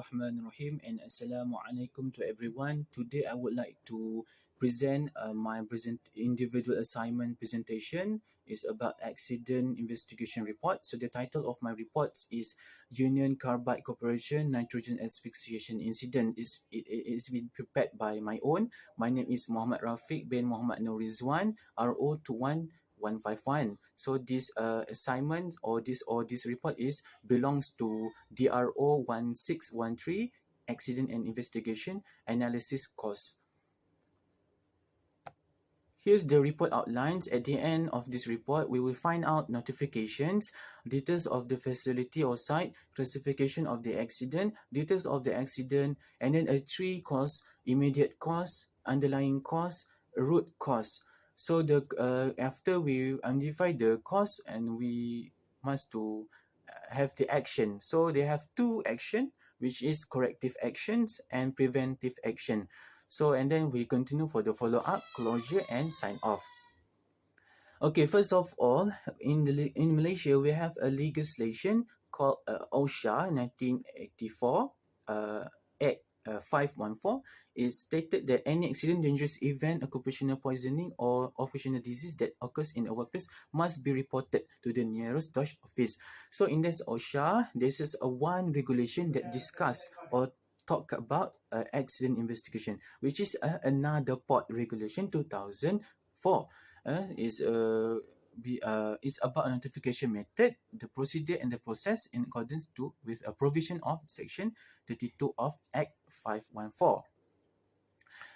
Bismillahirrahmanirrahim and Assalamualaikum to everyone. Today I would like to present my individual assignment presentation is about accident investigation report. So the title of my reports is Union Carbide Corporation Nitrogen Asphyxiation Incident. It's been prepared by my own. My name is Muhammad Rafiq bin Muhammad Nur Rizwan, RO21151. So this assignment or this report is belongs to DRO 1613 Accident and Investigation Analysis course. Here's the report outlines. At the end of this report, we will find out notifications, details of the facility or site, classification of the accident, details of the accident, and then a three cause: immediate cause, underlying cause, root cause. So the after we identify the cause, and we must to have the action. So they have two action, which is corrective actions and preventive action. So and then we continue for the follow-up, closure and sign off. Okay, first of all, in Malaysia we have a legislation called OSHA 1984 Act 514. It stated that any accident, dangerous event, occupational poisoning or occupational disease that occurs in a workplace must be reported to the nearest DOSH office. So in this OSHA, this is a one regulation that discuss or talk about accident investigation, which is another port regulation 2004. It's about notification method, the procedure and the process in accordance with a provision of section 32 of Act 514.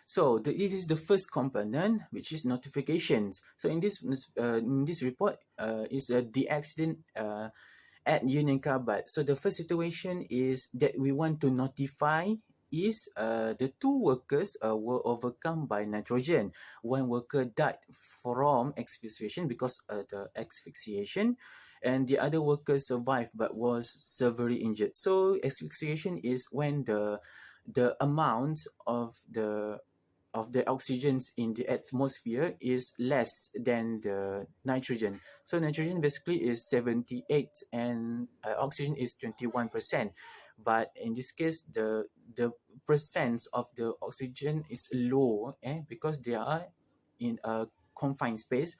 So this is the first component, which is notifications. So in this report is the accident at Union Carbide. So the first situation is that we want to notify is the two workers were overcome by nitrogen. One worker died from asphyxiation because of the asphyxiation, and the other worker survived but was severely injured. So asphyxiation is when the amount of the oxygens in the atmosphere is less than the nitrogen. So nitrogen basically is 78 and oxygen is 21%. But in this case, the percent of the oxygen is low because they are in a confined space.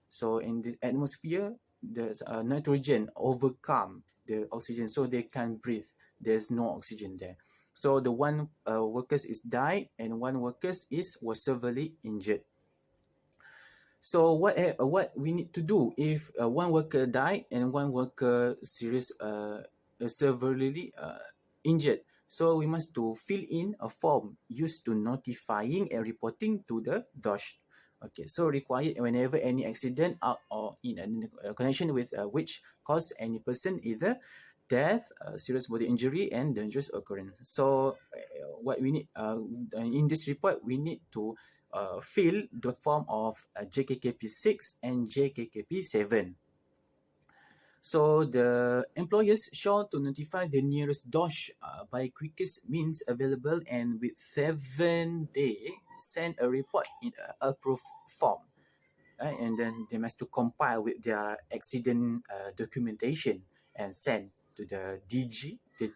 So in the atmosphere, the nitrogen overcome the oxygen, so they can breathe. There's no oxygen there. So the one workers is died and one workers was severely injured. So what we need to do if one worker died and one worker severely injured? So we must to fill in a form used to notifying and reporting to the DOSH. Okay, so required whenever any accident or in a connection with which cause any person either death, serious body injury, and dangerous occurrence. So what we need in this report, we need to fill the form of JKKP 6 and JKKP 7. So the employers shall to notify the nearest DOSH by quickest means available and with 7 days send a report in a approved form. And then they must to compile with their accident documentation and send to the DG, the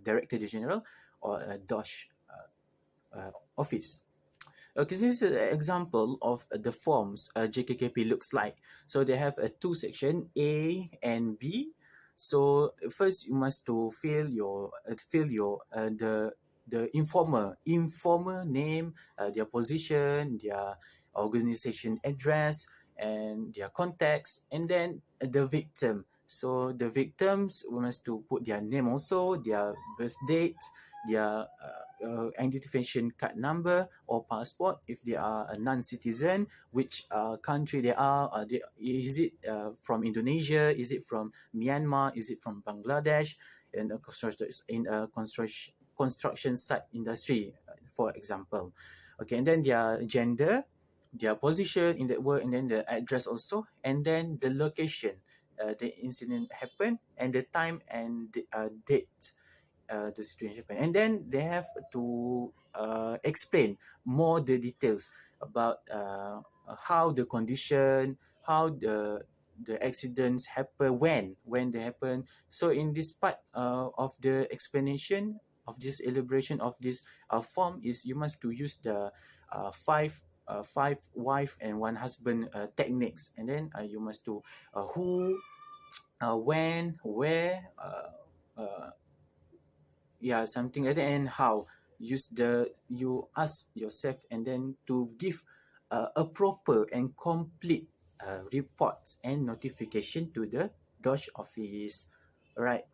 Director General, or DOSH office. Okay, this is an example of the forms JKKP looks like. So they have a two section, A and B. So first you must to fill your the informer name, their position, their organization address, and their contacts, and then the victim. So the victims, we must to put their name also, their birth date, their identification card number or passport if they are a non-citizen, which country they are, is it from Indonesia, is it from Myanmar, is it from Bangladesh, and in a construction site industry, for example. Okay, and then their gender, their position in the world, and then the address also, and then the location the incident happened, and the time and the date the situation happened. And then they have to explain more the details about how the condition, how the accidents happen, when they happen. So in this part of the explanation, of this elaboration of this form is you must to use the five wife and one husband techniques, and then you must do who, when, where, yeah, something like that, and how. You ask yourself and then to give a proper and complete reports and notification to the Dodge office. Alright.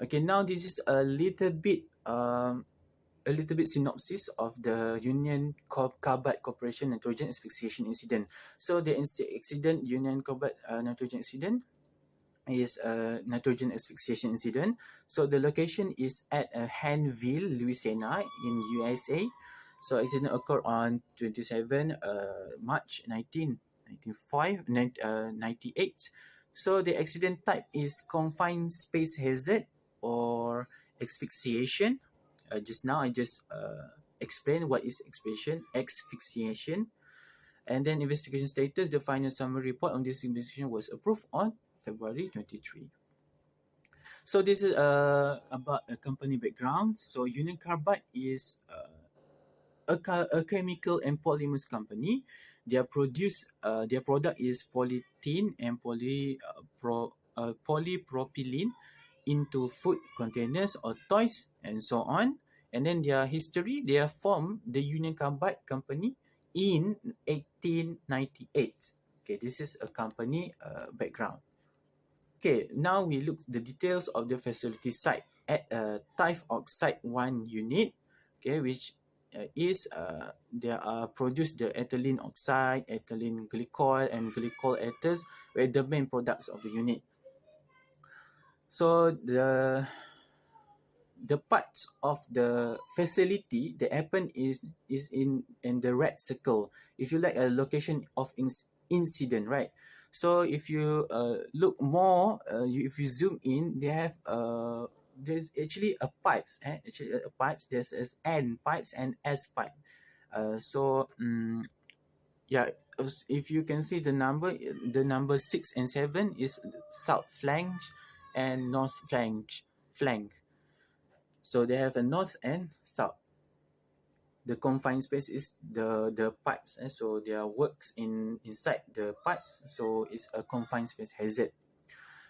Okay, now this is a little bit synopsis of the Union Carbide Corporation nitrogen asphyxiation incident. So the incident, Union Carbide nitrogen incident, is a nitrogen asphyxiation incident. So the location is at Hanville, Louisiana in USA. So accident occurred on 27 March 1998. So the accident type is confined space hazard or asphyxiation. Just now I just explained what is asphyxiation. And then investigation status, the final summary report on this investigation was approved on February 23. So this is about a company background. So Union Carbide is a chemical and polymers company. Their product is polythene and polypropylene into food containers or toys and so on. And then their history, they have formed the Union Carbide company in 1898. Okay, this is a company background. Okay, now we look the details of the facility site at TIFE Oxide 1 unit, okay, which is there are produced the ethylene oxide, ethylene glycol, and glycol ethers were the main products of the unit. So the parts of the facility that happen is in the red circle. If you like a location of incident, right? So if you look more, if you zoom in, they have there's actually a pipes. Actually, pipes. There's N pipes and S pipe. Yeah. If you can see the number 6 and 7 is south flange and north flank. So they have a north and south. The confined space is the pipes, so there are works inside the pipes, so it's a confined space hazard.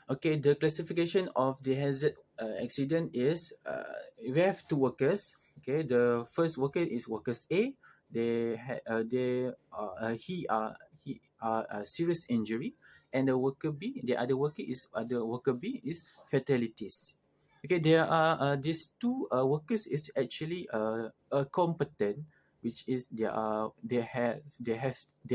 Okay, the classification of the hazard accident is we have two workers. Okay, the first worker is workers A. He a serious injury, and the other worker B is fatalities. Okay, there are these two workers is actually competent, which is they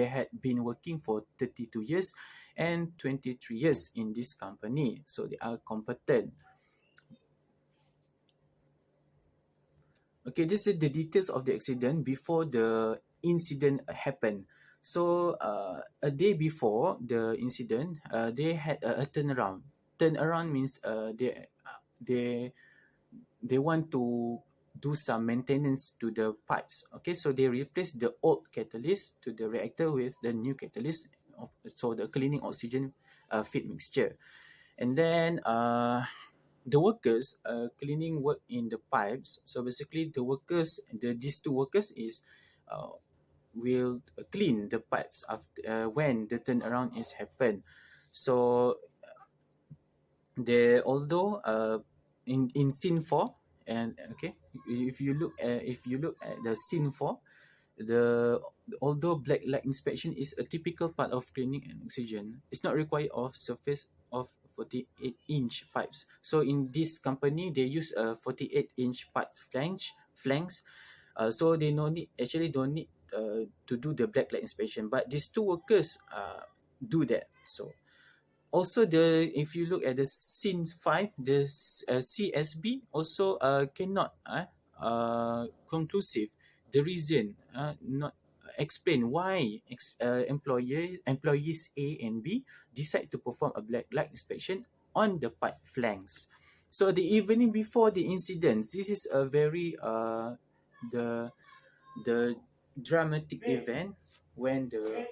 had been working for 32 years and 23 years in this company, so they are competent. Okay, this is the details of the accident before the incident happened. So a day before the incident, they had a turnaround. Turnaround means they want to do some maintenance to the pipes. Okay, so they replace the old catalyst to the reactor with the new catalyst, so the cleaning oxygen feed mixture. And then the workers cleaning work in the pipes. So basically these two workers is will clean the pipes after when the turnaround is happen. So they although in scene 4, and okay, if you look at the scene 4, the although black light inspection is a typical part of cleaning and oxygen, it's not required of surface of 48-inch pipes. So in this company, they use a 48-inch pipe flanks. So they don't need to do the black light inspection, but these two workers do that. So also if you look at the scene 5, the CSB also cannot conclusive the reason not explain why employees A and B decide to perform a black light inspection on the pipe flanks. So the evening before the incident, this is a very the dramatic event when the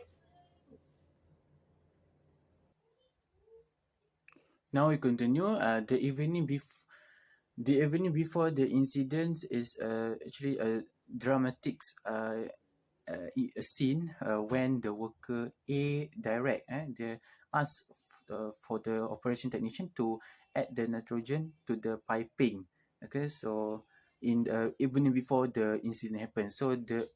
now we continue. The evening before The evening before the incident is actually a dramatic a scene when the worker A direct they ask for the operation technician to add the nitrogen to the piping. Okay, so in the evening before the incident happened, so the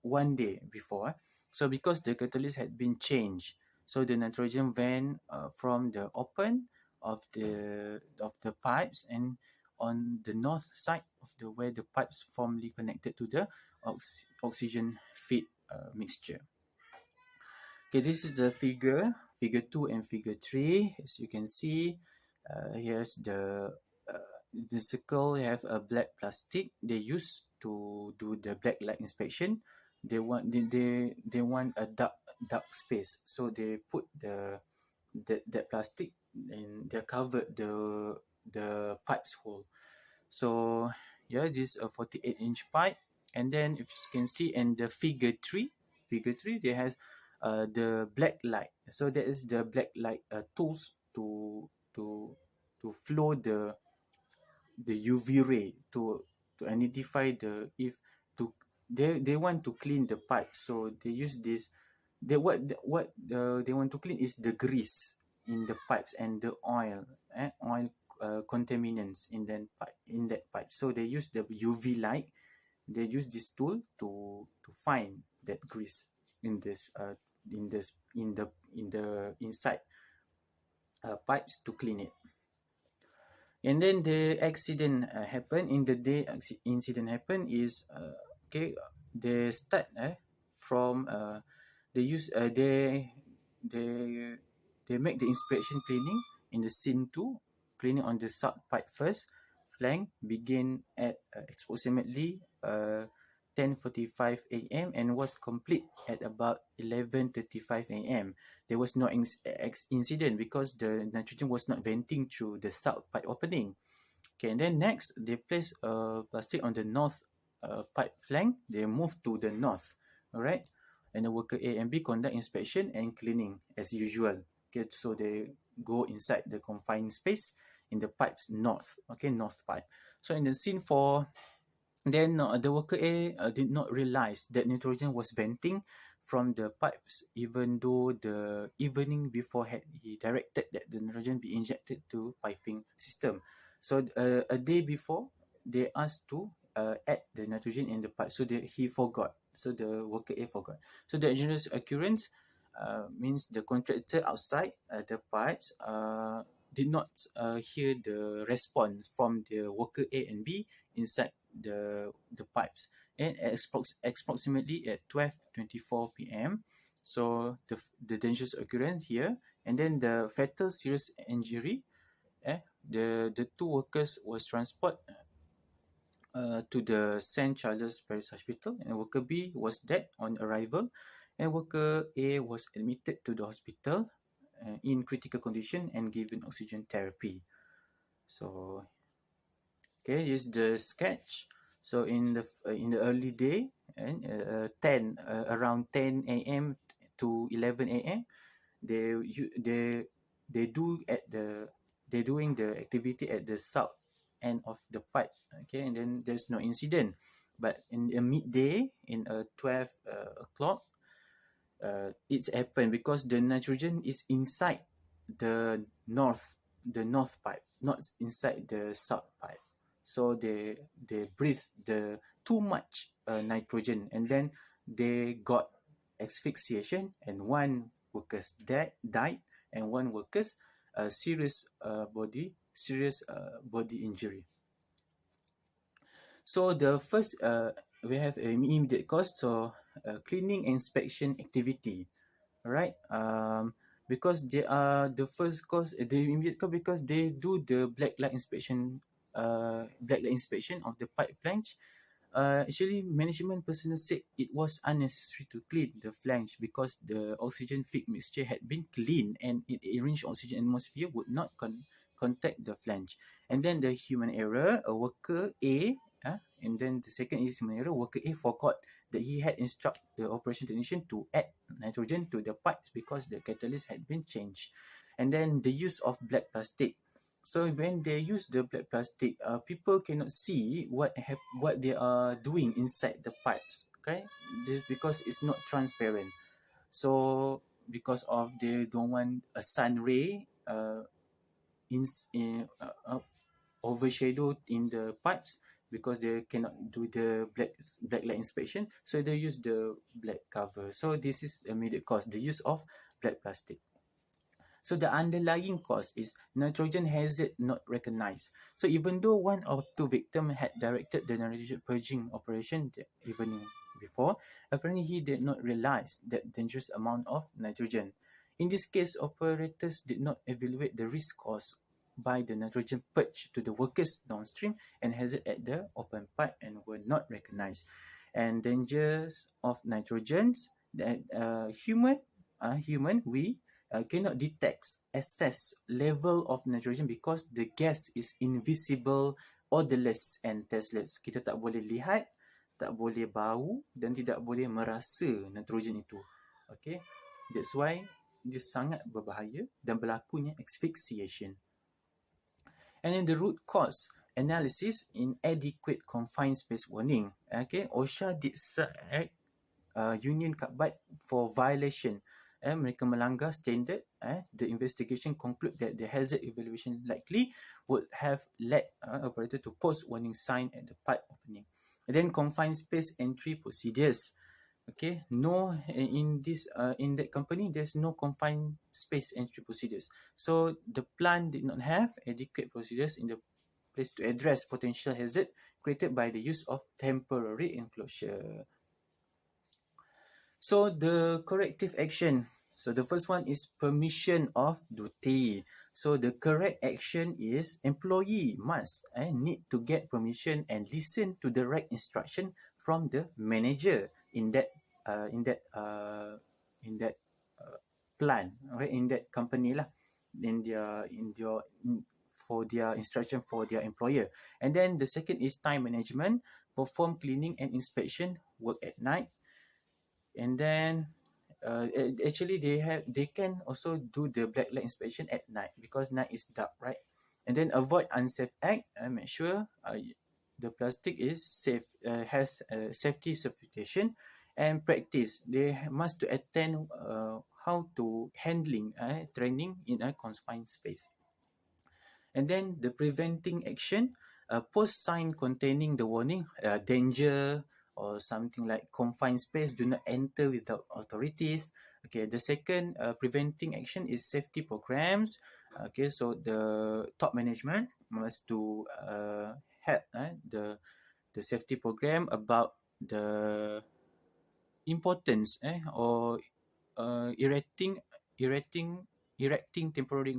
one day before, so because the catalyst had been changed, so the nitrogen went from the open of the pipes and on the north side of the where the pipes formerly connected to the oxygen feed mixture. Okay, this is the figure 2 and figure 3. As you can see, here's the circle have a black plastic they use to do the black light inspection. They want a dark space, so they put that plastic and they covered the pipes hole. So yeah, this is a 48-inch pipe, and then if you can see in the figure 3 they has the black light. So that is the black light tools to to flow the UV ray to identify the if to they want to clean the pipe, so they use this. They want to clean is the grease in the pipes and the oil contaminants in that pipe. So they use the UV light. They use this tool to find that grease in this in the inside pipes to clean it. And then the accident happened. In the day incident happened is okay. They start from they use they they make the inspection cleaning in the scene 2, cleaning on the sub pipe first flank begin at approximately 10:45 a.m. and was complete at about 11:35 a.m. There was no incident because the nitrogen was not venting through the south pipe opening. Okay, and then next they place a plastic on the north pipe flank. They move to the north, all right, and the worker A and B conduct inspection and cleaning as usual. Okay, so they go inside the confined space in the pipes north. Okay, north pipe. So in the scene 4, then the worker A did not realize that nitrogen was venting from the pipes, even though the evening before had he directed that the nitrogen be injected to piping system. So a day before, they asked to add the nitrogen in the pipe. So he forgot. So the worker A forgot. So the dangerous occurrence means the contractor outside the pipes did not hear the response from the worker A and B inside the pipes, and approximately at 12:24 p.m. So the dangerous occurrence here, and then the fatal serious injury. The two workers was transported to the St. Charles Parish Hospital, and worker B was dead on arrival, and worker A was admitted to the hospital in critical condition and given oxygen therapy. So okay, here's the sketch. So in the early day and around 10 a.m. to 11 a.m. They do at the they're doing the activity at the south end of the pipe. Okay, and then there's no incident. But in the midday in 12 o'clock, it's happened because the nitrogen is inside the north pipe, not inside the south pipe. So they breathe the too much nitrogen, and then they got asphyxiation, and one workers died, and one workers serious body injury. So the first we have an immediate cause, so cleaning inspection activity, right? Because they are the first cause, the immediate cause, because they do the black light inspection of the pipe flange. Actually, management personnel said it was unnecessary to clean the flange because the oxygen feed mixture had been cleaned and it enriched oxygen atmosphere would not contact the flange. And then the human error, a worker A, and then the second is human error, worker A forgot that he had instructed the operation technician to add nitrogen to the pipes because the catalyst had been changed. And then the use of black plastic. So when they use the black plastic, people cannot see what they are doing inside the pipes. Okay, this because it's not transparent. So because of they don't want a sun ray in overshadow in the pipes, because they cannot do the black light inspection, so they use the black cover. So this is the immediate cause, the use of black plastic. So the underlying cause is nitrogen hazard not recognized. So even though one or two victims had directed the nitrogen purging operation the evening before, apparently he did not realize that dangerous amount of nitrogen. In this case, operators did not evaluate the risk caused by the nitrogen purge to the workers downstream and hazard at the open pipe and were not recognized. And dangers of nitrogens that human we cannot detect excess level of nitrogen because the gas is invisible, odorless and tasteless. Kita tak boleh lihat, tak boleh bau dan tidak boleh merasa nitrogen itu. Okay, that's why dia sangat berbahaya dan berlakunya asphyxiation. And then the root cause analysis in adequate confined space warning. Okay, OSHA did select Union Carbide for violation. Mereka melanggar standard. The investigation conclude that the hazard evaluation likely would have led operator to post warning sign at the pipe opening. And then confined space entry procedures. Okay, no, in that company there's no confined space entry procedures. So the plant did not have adequate procedures in the place to address potential hazard created by the use of temporary enclosure. So the corrective action. So the first one is permission of duty. So the correct action is employee must need to get permission and listen to the right instruction from the manager in that plan, okay, in that company lah, for their instruction for their employer. And then the second is time management, perform cleaning and inspection work at night. And then actually they can also do the black light inspection at night because night is dark, right? And then avoid unsafe act and make sure the plastic is safe, has safety certification. And practice, they must to attend how to handling training in a confined space. And then the preventing action, post sign containing the warning, danger or something like confined space, do not enter without authorities. Okay, the second preventing action is safety programs. Okay, so the top management must to have the safety program about the importance or erecting temporary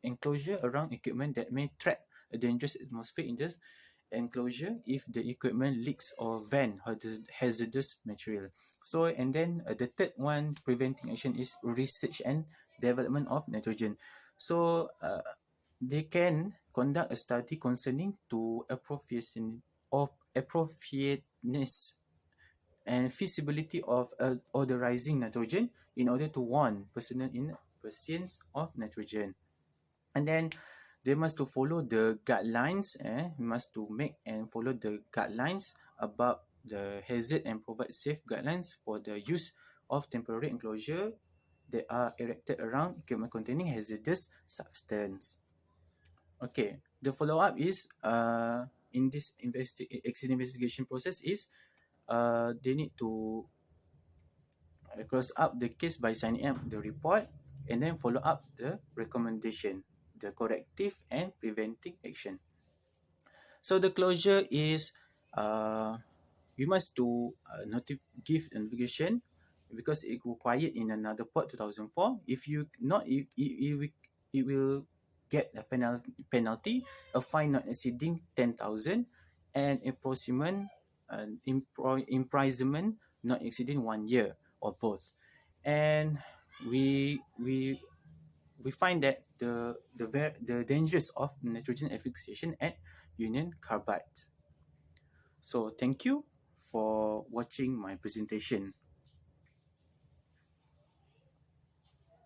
enclosure around equipment that may trap a dangerous atmosphere in this enclosure if the equipment leaks or vent hazardous material. So, and then the third one preventing action is research and development of nitrogen. So they can conduct a study concerning to appropriateness and feasibility of odorizing nitrogen in order to warn personnel in presence of nitrogen. And then they must to follow the guidelines, must to make and follow the guidelines about the hazard and provide safe guidelines for the use of temporary enclosure that are erected around equipment containing hazardous substance. Okay, the follow-up is in this accident investigation process is they need to close up the case by signing up the report and then follow up the recommendation, the corrective and preventing action. So the closure is we must to give notification because it required in another port 2004. If you not, it will get a penalty, a fine not exceeding 10,000, and approximate imprisonment not exceeding 1 year or both. And we find that the dangers of nitrogen asphyxiation at Union Carbide. So thank you for watching my presentation.